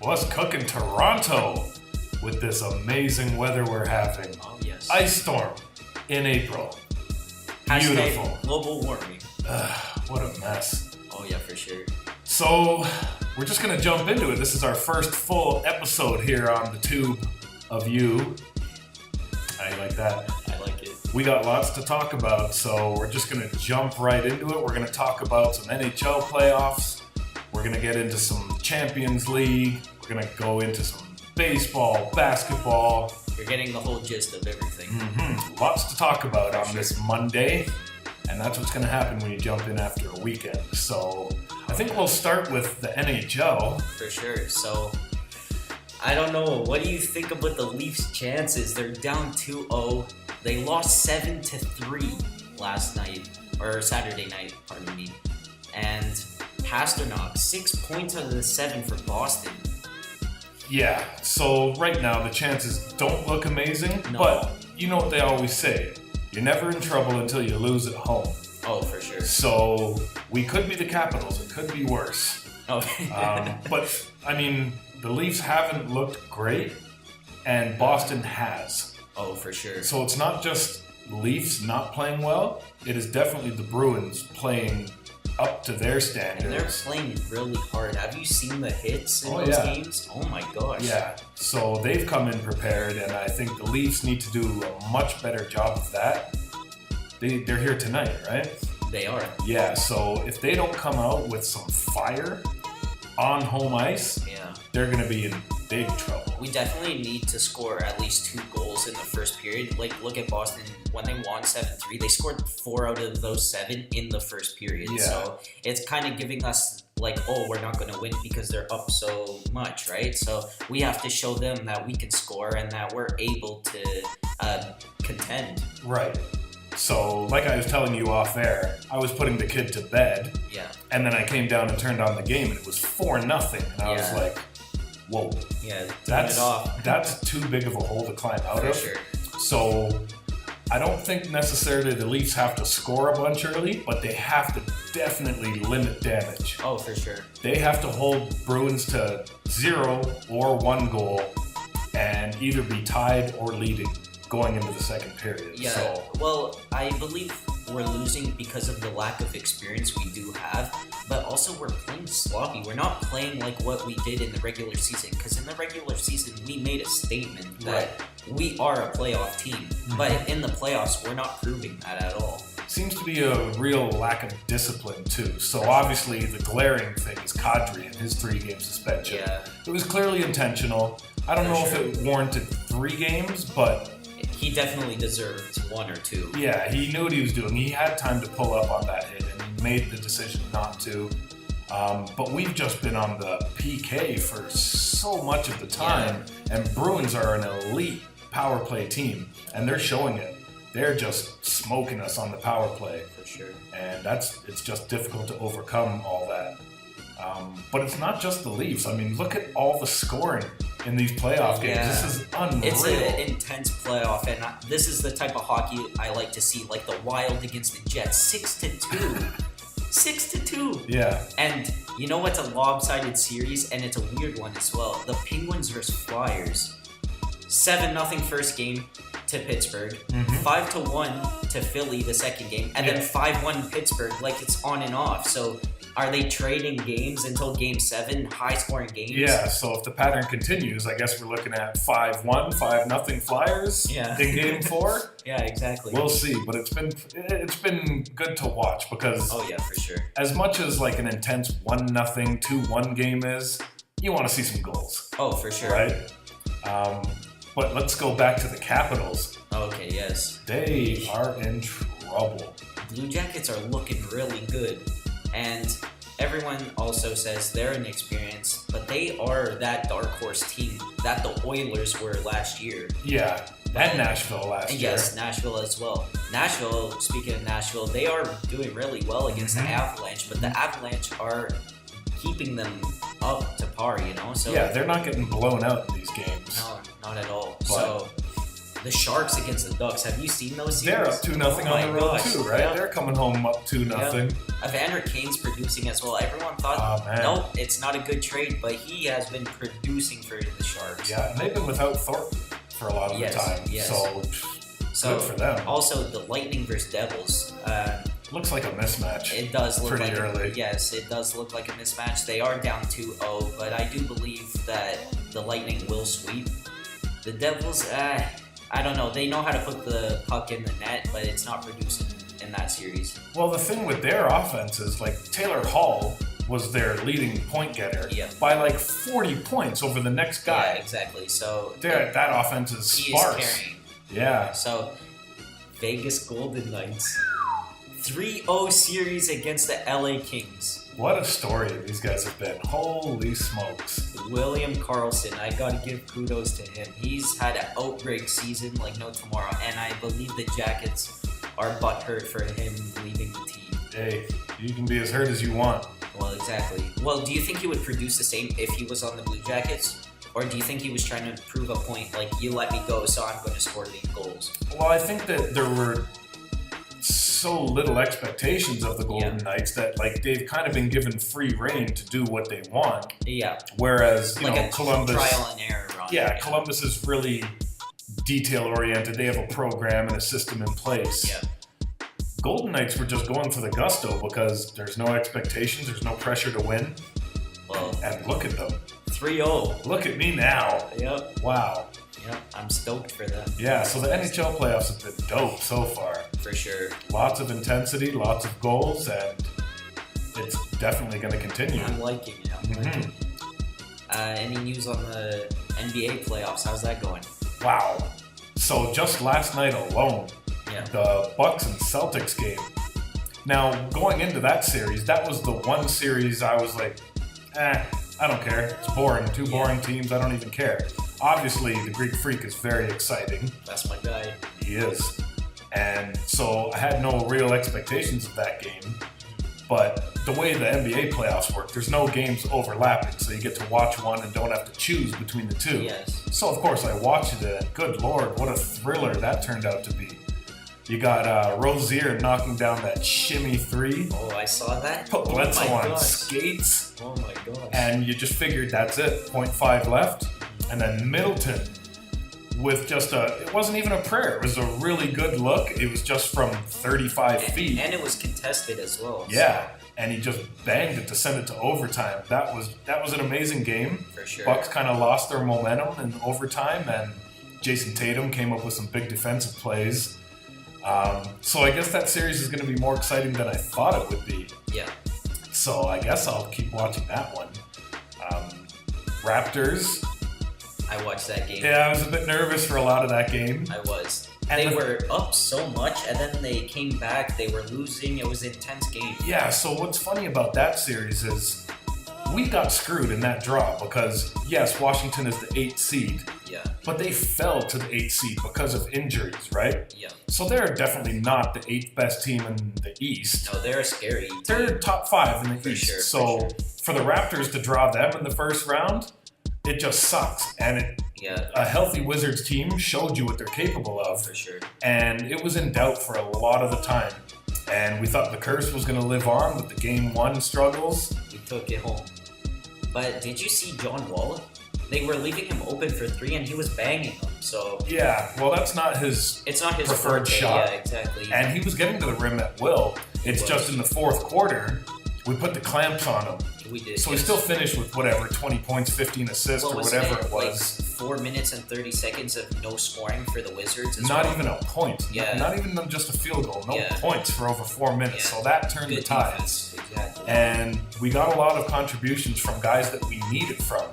What's cooking Toronto with this amazing weather we're having? Oh, yes. Ice storm in April. Beautiful. Hashtag global warming. What a mess. Oh, yeah, for sure. So, we're just going to jump into it. This is our first full episode here on the tube of you. How you like that? I like it. We got lots to talk about, so we're just going to jump right into it. We're going to talk about some NHL playoffs. We're going to get into some Champions League. We're going to go into some baseball, basketball. You're getting the whole gist of everything. Lots to talk about on this Monday, and that's what's going to happen when you jump in after a weekend. So I think we'll start with the NHL. For sure. So, I don't know. What do you think about the Leafs' chances? They're down 2-0. They lost 7-3 last night, or Saturday night, pardon me. And Pasternak, 6 points out of the 7 for Boston. Yeah, so right now the chances don't look amazing, but you know what they always say. You're never in trouble until you lose at home. Oh, for sure. So we could be the Capitals. It could be worse. Oh. But, I mean, the Leafs haven't looked great, and Boston has. Oh, for sure. So it's not just Leafs not playing well. It is definitely the Bruins playing up to their standards. And they're playing really hard. Have you seen the hits in those games? Oh my gosh. Yeah. So they've come in prepared, and I think the Leafs need to do a much better job of that. They're here tonight, right? They are. Yeah. So if they don't come out with some fire on home ice, they're going to be in big trouble. We definitely need to score at least 2 goals in the first period. Like, look at Boston. When they won 7-3, they scored 4 out of those 7 in the first period. Yeah. So it's kind of giving us like, oh, we're not going to win because they're up so much, right? So we have to show them that we can score and that we're able to contend. Right. So, like I was telling you off air, I was putting the kid to bed. Yeah. And then I came down and turned on the game, and it was 4-0. And I was like, whoa. Yeah, that's too big of a hole to climb out of. Sure. So I don't think necessarily the Leafs have to score a bunch early, but they have to definitely limit damage. Oh, for sure. They have to hold Bruins to 0 or 1 goal and either be tied or leading going into the second period. Yeah, so, well, I believe we're losing because of the lack of experience we do have, but also we're playing sloppy. We're not playing like what we did in the regular season, because in the regular season, we made a statement that we are a playoff team, but in the playoffs, we're not proving that at all. Seems to be a real lack of discipline, too. So obviously, the glaring thing is Kadri and his 3-game suspension. Yeah. It was clearly intentional. I don't know if it warranted 3 games, but he definitely deserved 1 or 2. Yeah, he knew what he was doing. He had time to pull up on that hit, and he made the decision not to. But we've just been on the PK for so much of the time, and Bruins are an elite power play team, and they're showing it. They're just smoking us on the power play. For sure. And it's just difficult to overcome all that. But it's not just the Leafs. I mean, look at all the scoring in these playoff games. This is unreal. It's an intense playoff, and this is the type of hockey I like to see, like the Wild against the Jets, 6-2. 6-2. Yeah. And you know what's a lopsided series, and it's a weird one as well. The Penguins versus Flyers. 7-0 first game to Pittsburgh, 5-1 to Philly the second game, and then 5-1 Pittsburgh. Like, it's on and off. So are they trading games until game 7, high-scoring games? Yeah, so if the pattern continues, I guess we're looking at 5-1, 5-0 Flyers in game 4. Yeah, exactly. We'll see, but it's been good to watch because for sure. As much as like an intense 1-0, 2-1 game is, you want to see some goals. Oh, for sure. Right? But let's go back to the Capitals. Okay, yes. They are in trouble. Blue Jackets are looking really good. And everyone also says they're inexperienced, but they are that dark horse team that the Oilers were last year. Yeah, and Nashville last year. Yes, Nashville as well. Nashville, speaking of Nashville, they are doing really well against the Avalanche, but the Avalanche are keeping them up to par, you know? So yeah, they're not getting blown out in these games. No, not at all. But so The Sharks against the Ducks. Have you seen those series? They're up 2-0 on the road too, right? Yeah. They're coming home up 2-0. Evander Kane's producing as well. Everyone thought, nope, it's not a good trade, but he has been producing for the Sharks. Yeah, and they've been without Thornton for a lot of the time. Yes. So good for them. Also, the Lightning versus Devils. Looks like a mismatch. It does look pretty like early. Yes, it does look like a mismatch. They are down 2-0, but I do believe that the Lightning will sweep. The Devils, I don't know. They know how to put the puck in the net, but it's not producing in that series. Well, the thing with their offense is, like, Taylor Hall was their leading point getter by like 40 points over the next guy. Yeah, exactly. So that offense is sparse. He is carrying. Yeah. So Vegas Golden Knights 3-0 series against the LA Kings. What a story these guys have been. Holy smokes. William Karlsson, I gotta give kudos to him. He's had an outbreak season like no tomorrow, and I believe the Jackets are butthurt for him leaving the team. Hey, you can be as hurt as you want. Well, exactly. Well, do you think he would produce the same if he was on the Blue Jackets? Or do you think he was trying to prove a point, like, you let me go, so I'm going to score these goals? Well, I think that there were so little expectations of the Golden Knights that, like, they've kind of been given free reign to do what they want. Yeah. Whereas, you like know, Columbus... trial and error run. Yeah, Columbus is really detail-oriented. They have a program and a system in place. Yeah. Golden Knights were just going for the gusto because there's no expectations, there's no pressure to win. Well, and look at them. 3-0. Look at me now. Yep. Wow. Yep, I'm stoked for them. Yeah, so the NHL playoffs have been dope so far. For sure. Lots of intensity, lots of goals, and it's definitely going to continue. I'm liking it. Any news on the NBA playoffs? How's that going? Wow. So just last night alone, the Bucks and Celtics game. Now, going into that series, that was the one series I was like, I don't care. It's boring. Two boring teams. I don't even care. Obviously, the Greek Freak is very exciting. That's my guy. He is. And so I had no real expectations of that game. But the way the NBA playoffs work, there's no games overlapping, so you get to watch one and don't have to choose between the two. Yes. So, of course, I watched it, and good Lord, what a thriller that turned out to be. You got Rozier knocking down that shimmy three. Oh, I saw that. Put Bledsoe on skates. Oh my gosh. And you just figured that's it, 0.5 left. And then Middleton with just it wasn't even a prayer. It was a really good look. It was just from 35 feet. And it was contested as well. Yeah. So. And he just banged it to send it to overtime. That was an amazing game. For sure. Bucks kind of lost their momentum in overtime, and Jason Tatum came up with some big defensive plays. So I guess that series is going to be more exciting than I thought it would be. Yeah. So I guess I'll keep watching that one. Raptors. I watched that game. Yeah, I was a bit nervous for a lot of that game. I was. And they were up so much, and then they came back. They were losing. It was an intense game. Yeah, so what's funny about that series is we got screwed in that draw because, yes, Washington is the 8th seed. Yeah. But they fell to the 8th seed because of injuries, right? Yeah. So they're definitely not the 8th best team in the East. No, they're a scary team. They're top 5 in the East. Sure, so for the Raptors to draw them in the first round, it just sucks. And a healthy Wizards team showed you what they're capable of. For sure. And it was in doubt for a lot of the time. And we thought the curse was going to live on with the Game 1 struggles. We took it home. But did you see John Wall? They were leaving him open for 3, and he was banging them. So yeah, well, that's not his. It's not his preferred shot. Yeah, exactly. And he was getting to the rim at will. It's just in the fourth quarter, we put the clamps on him. We did. So he still finished with whatever, 20 points, 15 assists, or whatever it was. Like 4 minutes and 30 seconds of no scoring for the Wizards. Not even a point. Yeah. Not even just a field goal. No points for over 4 minutes. So that turned the tides. Exactly. And we got a lot of contributions from guys that we needed from.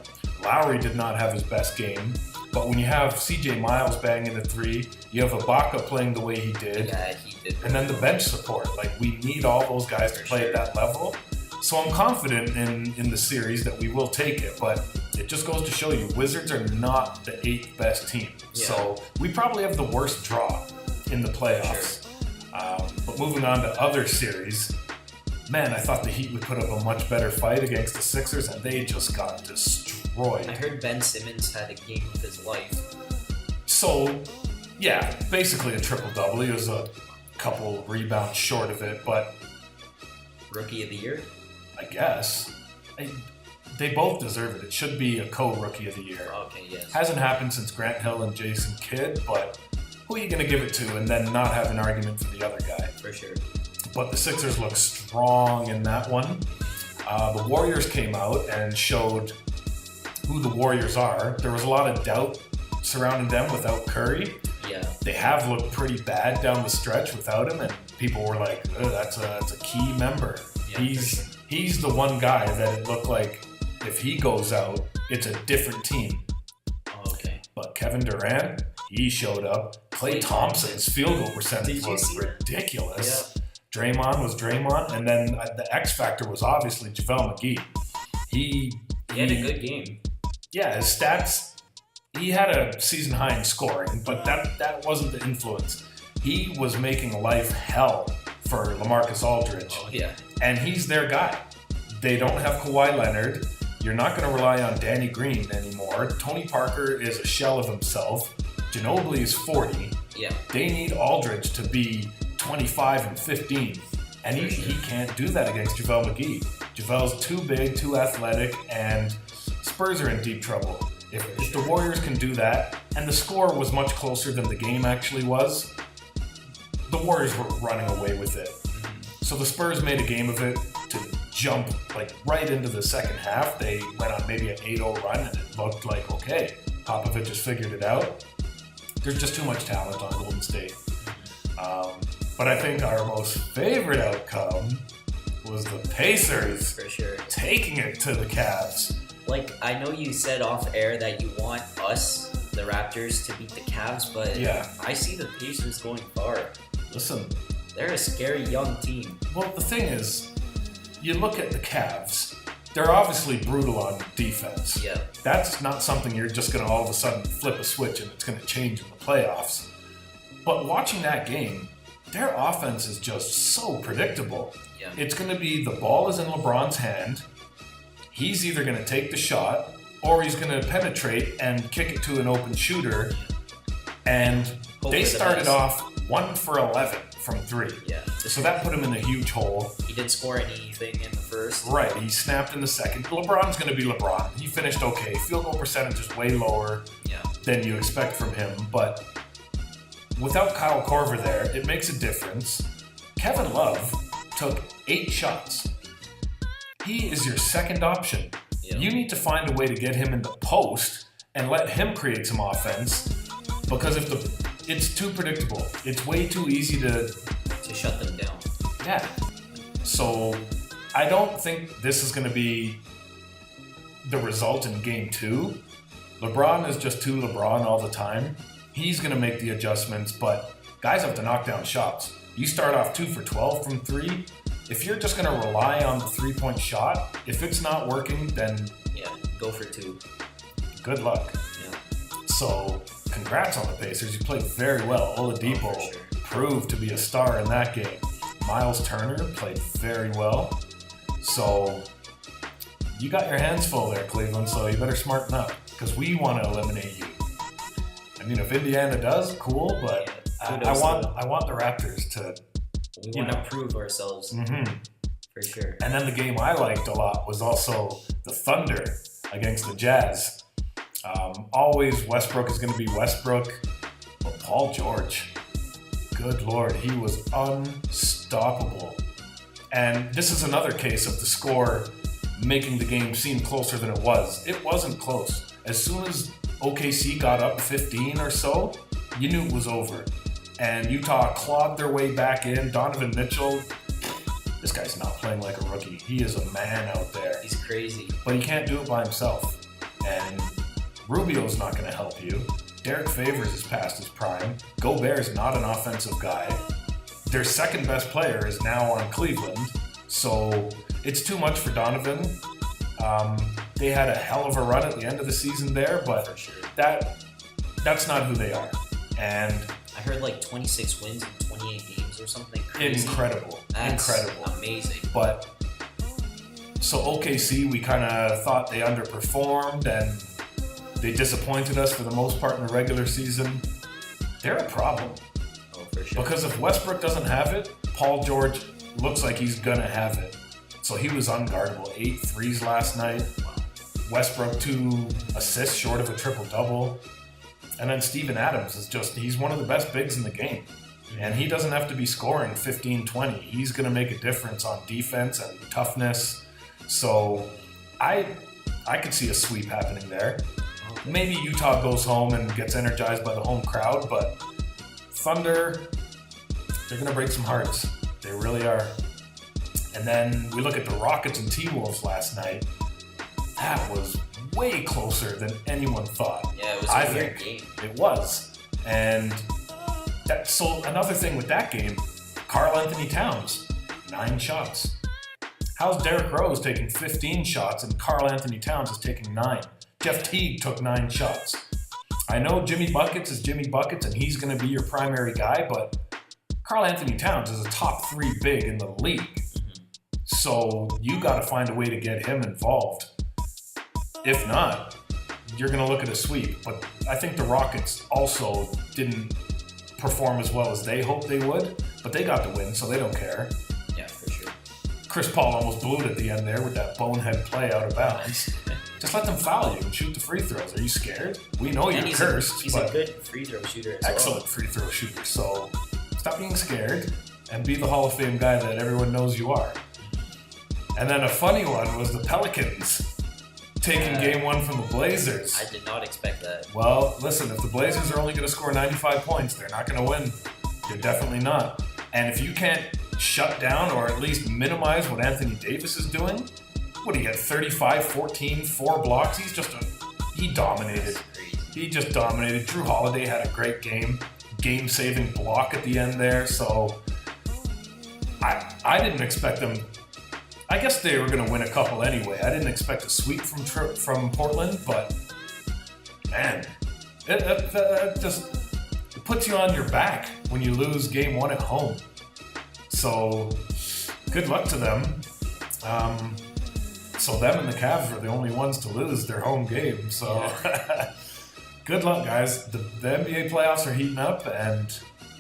Lowry did not have his best game, but when you have CJ Miles banging the 3, you have Ibaka playing the way he did, he did. And then the bench support. Like, we need all those guys to play at that level. So I'm confident in the series that we will take it, but it just goes to show you, Wizards are not the 8th best team. Yeah. So we probably have the worst draw in the playoffs. But moving on to other series, man, I thought the Heat would put up a much better fight against the Sixers, and they just got destroyed. I heard Ben Simmons had a game of his life. So Yeah, basically a triple-double. He was a couple rebounds short of it, but Rookie of the year? I guess they both deserve it. It should be a co-rookie of the year. Okay, yes. Hasn't happened since Grant Hill and Jason Kidd, but who are you going to give it to and then not have an argument for the other guy? For sure. But the Sixers look strong in that one. The Warriors came out and showed who the Warriors are. There was a lot of doubt surrounding them without Curry. Yeah. They have looked pretty bad down the stretch without him, and people were like, oh, that's a key member. Yeah, He's the one guy that it looked like if he goes out, it's a different team. Oh, okay. But Kevin Durant, he showed up. Klay Thompson's field goal percentage was ridiculous. Yeah. Draymond was Draymond, and then the X factor was obviously JaVale McGee. He had a good game. Yeah, his stats. He had a season high in scoring, but that wasn't the influence. He was making life hell for LaMarcus Aldridge. Oh, yeah. And he's their guy. They don't have Kawhi Leonard. You're not going to rely on Danny Green anymore. Tony Parker is a shell of himself. Ginobili is 40. Yeah. They need Aldridge to be 25 and 15. And he can't do that against JaVale McGee. JaVale's too big, too athletic, and Spurs are in deep trouble. If the Warriors can do that, and the score was much closer than the game actually was, the Warriors were running away with it. So the Spurs made a game of it to jump like right into the second half. They went on maybe an 8-0 run, and it looked like, okay, Popovich just figured it out. There's just too much talent on Golden State. But I think our most favorite outcome was the Pacers For sure. taking it to the Cavs. Like, I know you said off air that you want us, the Raptors, to beat the Cavs, but Yeah. I see the Pacers going far. Listen, They're a scary young team. well, the thing is, you look at the Cavs, they're obviously brutal on defense. Yeah. That's not something you're just going to all of a sudden flip a switch and it's going to change in the playoffs. But watching that game, their offense is just so predictable. Yeah. It's going to be the ball is in LeBron's hand. He's either going to take the shot or he's going to penetrate and kick it to an open shooter. And Hope they for the started best. off 1 for 11 from 3. Yeah. So that put him in a huge hole. He didn't score anything in the first. Right, he snapped in the second. LeBron's going to be LeBron. He finished okay. Field goal percentage is way lower Yeah. than you expect from him. But without Kyle Korver there, it makes a difference. Kevin Love took 8 shots. He is your second option. Yeah. You need to find a way to get him in the post and let him create some offense. Because it's too predictable. It's way too easy to shut them down. Yeah. So I don't think this is going to be the result in game 2. LeBron is just too LeBron all the time. He's going to make the adjustments, but guys have to knock down shots. You start off 2 for 12 from 3. If you're just going to rely on the 3-point shot, if it's not working, then Yeah. Go for 2. good luck. Yeah. So congrats on the Pacers. You played very well. Oladipo Oh, for sure. proved to be a star in that game. Miles Turner played very well. So you got your hands full there, Cleveland, so you better smarten up because we want to eliminate you. I mean, if Indiana does, cool, but Yeah, I want the Raptors to. We want to prove ourselves. Mhm. For sure. And then the game I liked a lot was also the Thunder against the Jazz. Always Westbrook is going to be Westbrook, but Paul George, good Lord, he was unstoppable. And this is another case of the score making the game seem closer than it was. It wasn't close. As soon as OKC got up 15 or so, you knew it was over. And Utah clawed their way back in. Donovan Mitchell, this guy's not playing like a rookie. He is a man out there. He's crazy. But he can't do it by himself. And Rubio's not going to help you. Derek Favors is past his prime. Gobert's not an offensive guy. Their second best player is now on Cleveland. So it's too much for Donovan. They had a hell of a run at the end of the season there, but For sure. that's not who they are. And I heard like 26 wins in 28 games or something crazy. incredible. That's Incredible. amazing. But so OKC, we kind of thought they underperformed and they disappointed us for the most part in the regular season. they're a problem. Oh, for sure. Because if Westbrook doesn't have it, Paul George looks like he's going to have it. So he was unguardable. 8 threes last night. Westbrook 2 assists short of a triple-double. And then Steven Adams is he's one of the best bigs in the game. And he doesn't have to be scoring 15, 20. He's going to make a difference on defense and toughness. So I could see a sweep happening there. Maybe Utah goes home and gets energized by the home crowd, but Thunder, they're going to break some hearts. They really are. And then we look at the Rockets and T-Wolves last night. That was way closer than anyone thought. Yeah, it was a weird game. It was. And so another thing with that game, Karl Anthony Towns, 9 shots. How's Derrick Rose taking 15 shots and Karl Anthony Towns is taking 9? Jeff Teague took 9 shots. I know Jimmy Buckets is Jimmy Buckets and he's going to be your primary guy, but Karl Anthony Towns is a top 3 big in the league. So you got to find a way to get him involved. If not, you're going to look at a sweep. But I think the Rockets also didn't perform as well as they hoped they would, but they got the win, so they don't care. Yeah, for sure. Chris Paul almost blew it at the end there with that bonehead play out of bounds. Just let them foul you and shoot the free throws. Are you scared? We know you're cursed. He's a good free throw shooter as well. Excellent free throw shooter. So stop being scared and be the Hall of Fame guy that everyone knows you are. And then a funny one was the Pelicans taking game 1 from the Blazers. I did not expect that. Well, listen, if the Blazers are only going to score 95 points, they're not going to win. They're definitely not. And if you can't shut down or at least minimize what Anthony Davis is doing, what do you get, 35, 14, 4 blocks? He dominated. He just dominated. Drew Holiday had a great game-saving block at the end there. So I didn't expect them. I guess they were going to win a couple anyway. I didn't expect a sweep from Portland, but man, it just puts you on your back when you lose game 1 at home. So good luck to them. So them and the Cavs are the only ones to lose their home game. So good luck, guys. The NBA playoffs are heating up, and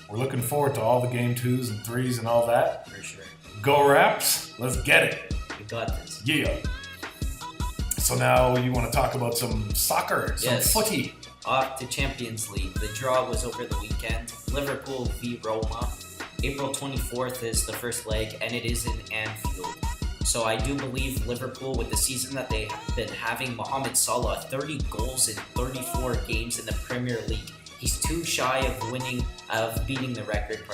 we're looking forward to all the game 2s and 3s and all that. For sure. Go Raps. Let's get it. We got this. Yeah. So now you want to talk about some soccer, some footy. Off to Champions League. The draw was over the weekend. Liverpool v Roma. April 24th is the first leg, and it is in Anfield. So I do believe Liverpool, with the season that they have been having, Mohamed Salah, 30 goals in 34 games in the Premier League. He's too shy of beating the record,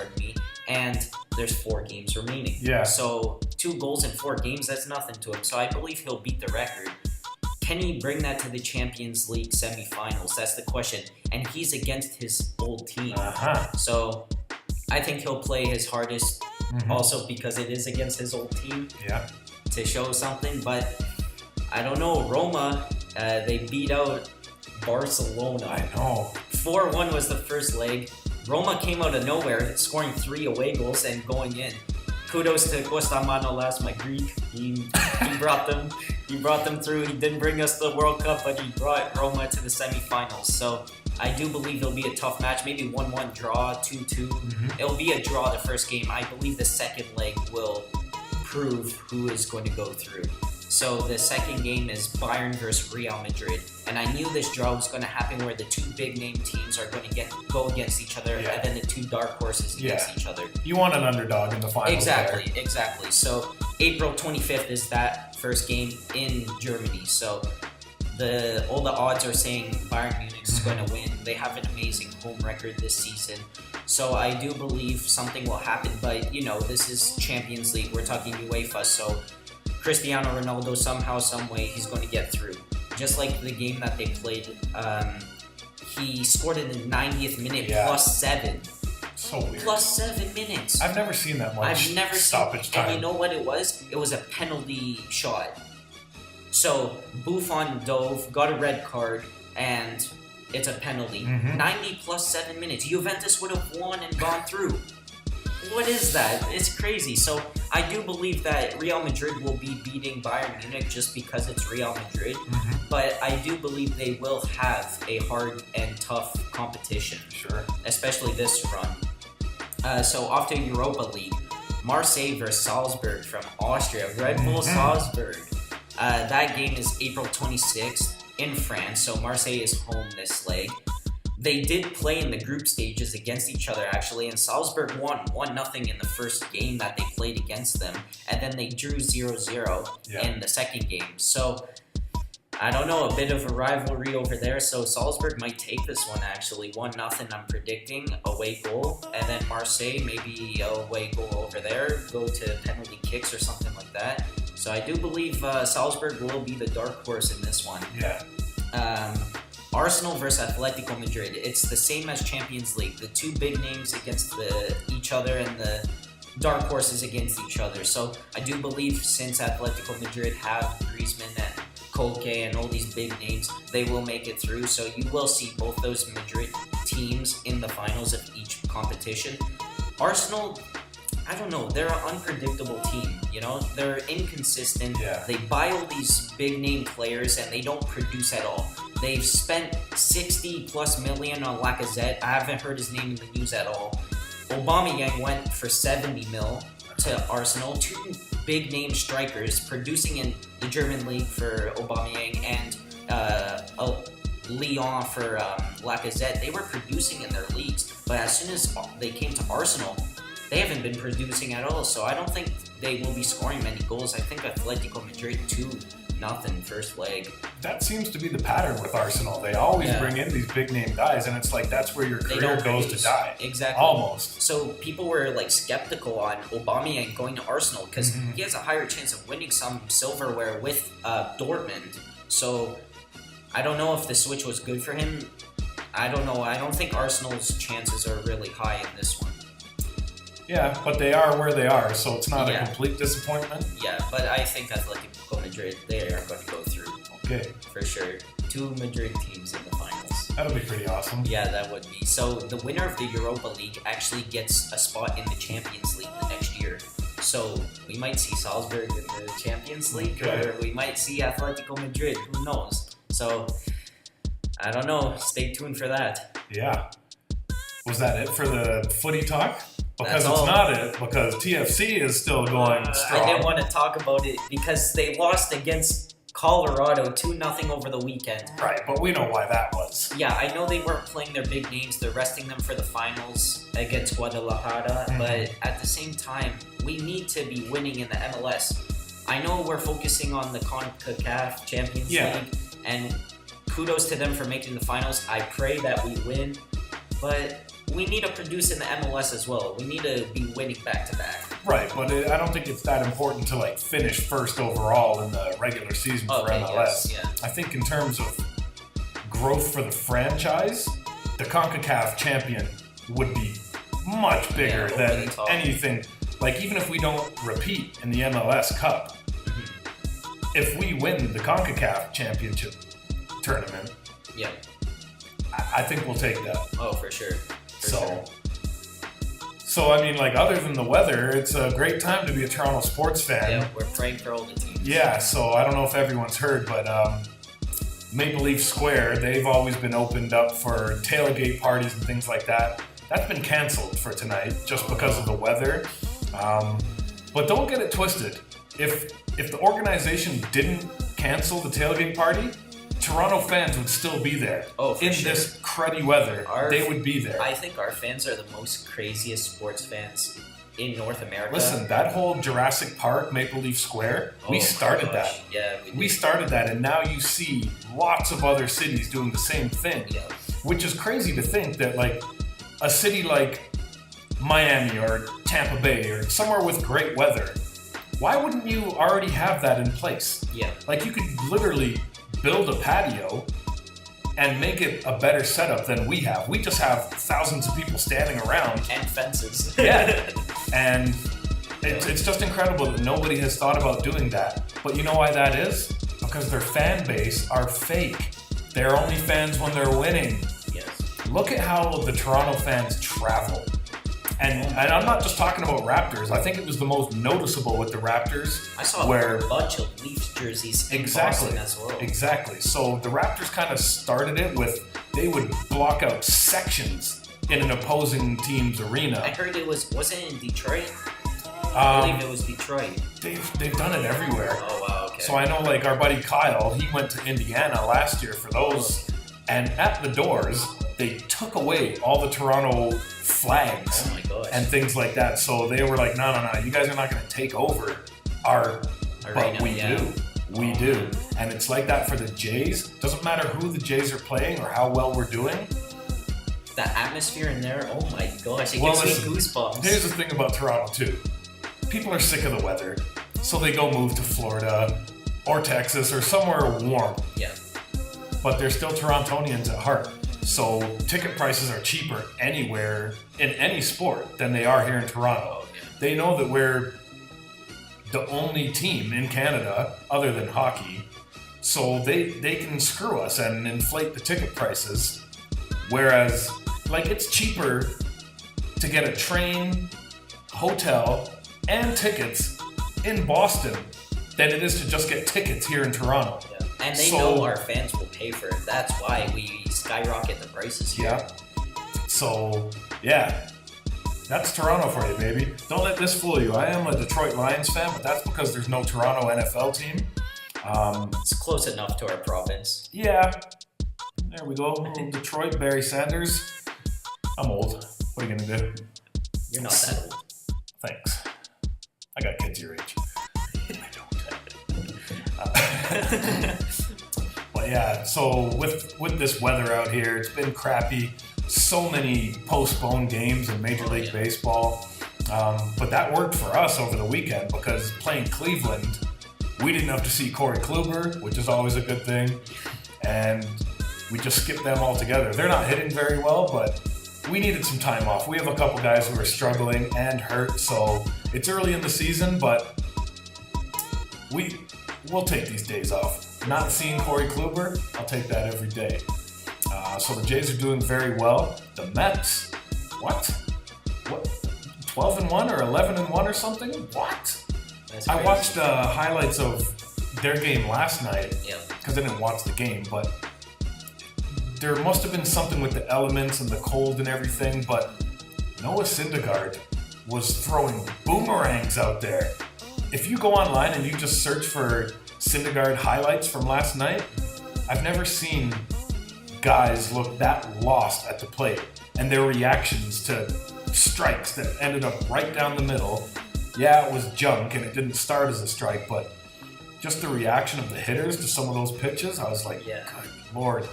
and there's 4 games remaining. Yeah. So 2 goals in 4 games, that's nothing to him. So I believe he'll beat the record. Can he bring that to the Champions League semifinals? That's the question. And he's against his old team. So I think he'll play his hardest, also because it is against his old team. Yeah. To show something, but I don't know. Roma, they beat out Barcelona. I know. 4-1 was the first leg. Roma came out of nowhere, scoring 3 away goals and going in. Kudos to Costa Manolas, my Greek. He brought them. He brought them through. He didn't bring us the World Cup, but he brought Roma to the semifinals. So I do believe it'll be a tough match. Maybe 1-1 draw, 2-2. It'll be a draw the first game. I believe the second leg will prove who is going to go through. So the second game is Bayern versus Real Madrid. And I knew this draw was going to happen where the 2 big name teams are going to go against each other, and then the 2 dark horses against each other. You want an underdog in the finals. Exactly. So April 25th is that first game in Germany. So all the odds are saying Bayern Munich is going to win. They have an amazing home record this season. So I do believe something will happen, but this is Champions League. We're talking UEFA, so Cristiano Ronaldo somehow, some way, he's going to get through. Just like the game that they played, he scored in the 90th minute plus 7. So weird. Plus 7 minutes. I've never seen that much. I've never stoppage seen. time. And you know what it was? It was a penalty shot. So Buffon dove, got a red card, and it's a penalty. 90 plus 7 minutes. Juventus would have won and gone through. What is that? It's crazy. So I do believe that Real Madrid will be beating Bayern Munich just because it's Real Madrid. But I do believe they will have a hard and tough competition. Sure. Especially this run. So off to Europa League. Marseille versus Salzburg from Austria. Red Bull Salzburg. That game is April 26th in France. So Marseille is home this leg. They did play in the group stages against each other, actually, and Salzburg won 1-0 in the first game that they played against them, and then they drew 0-0 in the second game. So, I don't know, a bit of a rivalry over there, so Salzburg might take this one, actually. 1-0, I'm predicting, away goal, and then Marseille, maybe away goal over there, go to penalty kicks or something like that. So I do believe Salzburg will be the dark horse in this one. Yeah. Arsenal versus Atletico Madrid. It's the same as Champions League. The two big names against each other and the dark horses against each other. So I do believe since Atletico Madrid have Griezmann and Koke and all these big names, they will make it through. So you will see both those Madrid teams in the finals of each competition. Arsenal, I don't know, they're an unpredictable team, you know? They're inconsistent. Yeah. They buy all these big name players and they don't produce at all. They've spent 60 plus million on Lacazette. I haven't heard his name in the news at all. Aubameyang went for 70 mil to Arsenal. Two big name strikers producing in the German league for Aubameyang and Lyon for Lacazette. They were producing in their leagues, but as soon as they came to Arsenal, they haven't been producing at all. So I don't think they will be scoring many goals. I think Atletico Madrid 2-0 first leg. That seems to be the pattern with Arsenal. They always bring in these big name guys, and it's like that's where your career goes to die. Exactly. Almost. So people were like skeptical on Aubameyang going to Arsenal because he has a higher chance of winning some silverware with Dortmund. So I don't know if the switch was good for him. I don't know. I don't think Arsenal's chances are really high in this one. Yeah, but they are where they are, so it's not a complete disappointment. Yeah, but I think Atletico Madrid, they are going to go through. Okay. For sure. 2 Madrid teams in the finals. That'll be pretty awesome. Yeah, that would be. So the winner of the Europa League actually gets a spot in the Champions League the next year. So we might see Salzburg in the Champions League, or we might see Atletico Madrid. Who knows? So I don't know. Stay tuned for that. Yeah. Was that it for the footy talk? Because That's it's all. Not it, because TFC is still going strong. I didn't want to talk about it because they lost against Colorado 2-0 over the weekend. Right, but we know why that was. Yeah, I know they weren't playing their big names. They're resting them for the finals against Guadalajara. But at the same time, we need to be winning in the MLS. I know we're focusing on the CONCACAF Champions League, and kudos to them for making the finals. I pray that we win, but we need to produce in the MLS as well. We need to be winning back-to-back. Right, but I don't think it's that important to like finish first overall in the regular season for MLS. Yes, yeah. I think in terms of growth for the franchise, the CONCACAF champion would be much bigger than anything. Like even if we don't repeat in the MLS Cup, if we win the CONCACAF championship tournament, I think we'll take that. Oh, for sure. So I mean, like other than the weather, it's a great time to be a Toronto sports fan. Yeah, we're praying for all the teams. Yeah, so I don't know if everyone's heard, but Maple Leaf Square, they've always been opened up for tailgate parties and things like that. That's been canceled for tonight just because of the weather. But don't get it twisted. If the organization didn't cancel the tailgate party, Toronto fans would still be there. Oh, for sure. This cruddy weather, they would be there. I think our fans are the most craziest sports fans in North America. Listen, that whole Jurassic Park, Maple Leaf Square, we started that. Yeah, we started that, and now you see lots of other cities doing the same thing. Yeah. Which is crazy to think that, like, a city like Miami or Tampa Bay or somewhere with great weather, why wouldn't you already have that in place? Yeah. Like, you could literally build a patio and make it a better setup than we have. We just have thousands of people standing around. And fences. Yeah. And it's just incredible that nobody has thought about doing that. But you know why that is? Because their fan base are fake. They're only fans when they're winning. Yes. Look at how the Toronto fans travel. And I'm not just talking about Raptors. I think it was the most noticeable with the Raptors. I saw a bunch of Leafs jerseys in Boston as well. Exactly. So the Raptors kind of started it with, they would block out sections in an opposing team's arena. I heard wasn't it in Detroit? I believe it was Detroit. They've done it everywhere. Oh, wow, okay. So I know, like, our buddy Kyle, he went to Indiana last year for those, and at the doors, they took away all the Toronto flags and things like that. So they were like, no, you guys are not going to take over our arena. But we do. And it's like that for the Jays. Doesn't matter who the Jays are playing or how well we're doing. The atmosphere in there, oh my gosh, it gives me goosebumps. Here's the thing about Toronto, too. People are sick of the weather, so they go move to Florida or Texas or somewhere warm. Yeah. But they're still Torontonians at heart. So ticket prices are cheaper anywhere in any sport than they are here in Toronto. Oh, yeah. They know that we're the only team in Canada other than hockey. So they can screw us and inflate the ticket prices. Whereas, like, it's cheaper to get a train, hotel, and tickets in Boston than it is to just get tickets here in Toronto. Yeah. And they know our fans will pay for it. That's why we skyrocket the prices here. Yeah. So, yeah. That's Toronto for you, baby. Don't let this fool you. I am a Detroit Lions fan, but that's because there's no Toronto NFL team. It's close enough to our province. Yeah. There we go. Detroit, Barry Sanders. I'm old. What are you going to do? You're not that old. Thanks. I got kids your age. I don't. But yeah, so with this weather out here, it's been crappy. So many postponed games in Major League Baseball. But that worked for us over the weekend because playing Cleveland, we didn't have to see Corey Kluber, which is always a good thing. And we just skipped them altogether. They're not hitting very well, but we needed some time off. We have a couple guys who are struggling and hurt, so it's early in the season, but we'll take these days off. Not seeing Corey Kluber, I'll take that every day. So the Jays are doing very well. The Mets, what? 12-1 or 11-1 or something? What? I watched highlights of their game last night because I didn't watch the game, but there must have been something with the elements and the cold and everything, but Noah Syndergaard was throwing boomerangs out there. If you go online and you just search for Syndergaard highlights from last night, I've never seen guys look that lost at the plate and their reactions to strikes that ended up right down the middle. Yeah, it was junk and it didn't start as a strike, but just the reaction of the hitters to some of those pitches, I was like, good Lord.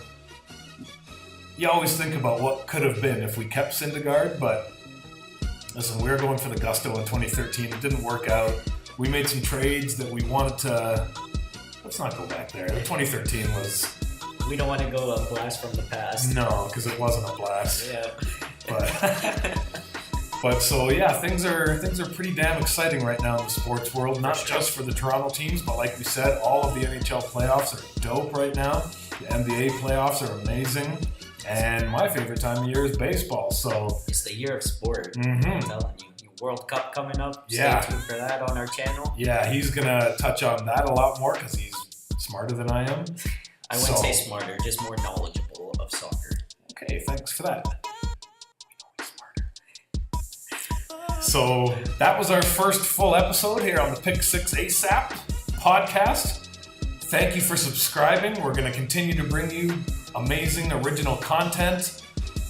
You always think about what could have been if we kept Syndergaard, but listen, we were going for the gusto in 2013. It didn't work out. We made some trades that we wanted to... Let's not go back there. The 2013 was... We don't want to go a blast from the past. No, because it wasn't a blast. Yeah. But so yeah, things are pretty damn exciting right now in the sports world. Not just for the Toronto teams, but like we said, all of the NHL playoffs are dope right now. The NBA playoffs are amazing. And my favorite time of year is baseball, so... It's the year of sport, I'm telling you. World Cup coming up. Stay tuned for that on our channel. Yeah, he's going to touch on that a lot more because he's smarter than I am. I wouldn't say smarter, just more knowledgeable of soccer. Okay, thanks for that. So that was our first full episode here on the Pick6ix ASAP podcast. Thank you for subscribing. We're going to continue to bring you amazing original content,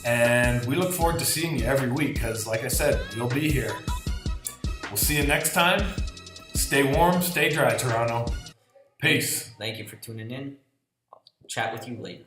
and we look forward to seeing you every week because, like I said, you'll be here. We'll see you next time. Stay warm, stay dry, Toronto. Peace. Thank you for tuning in. I'll chat with you later.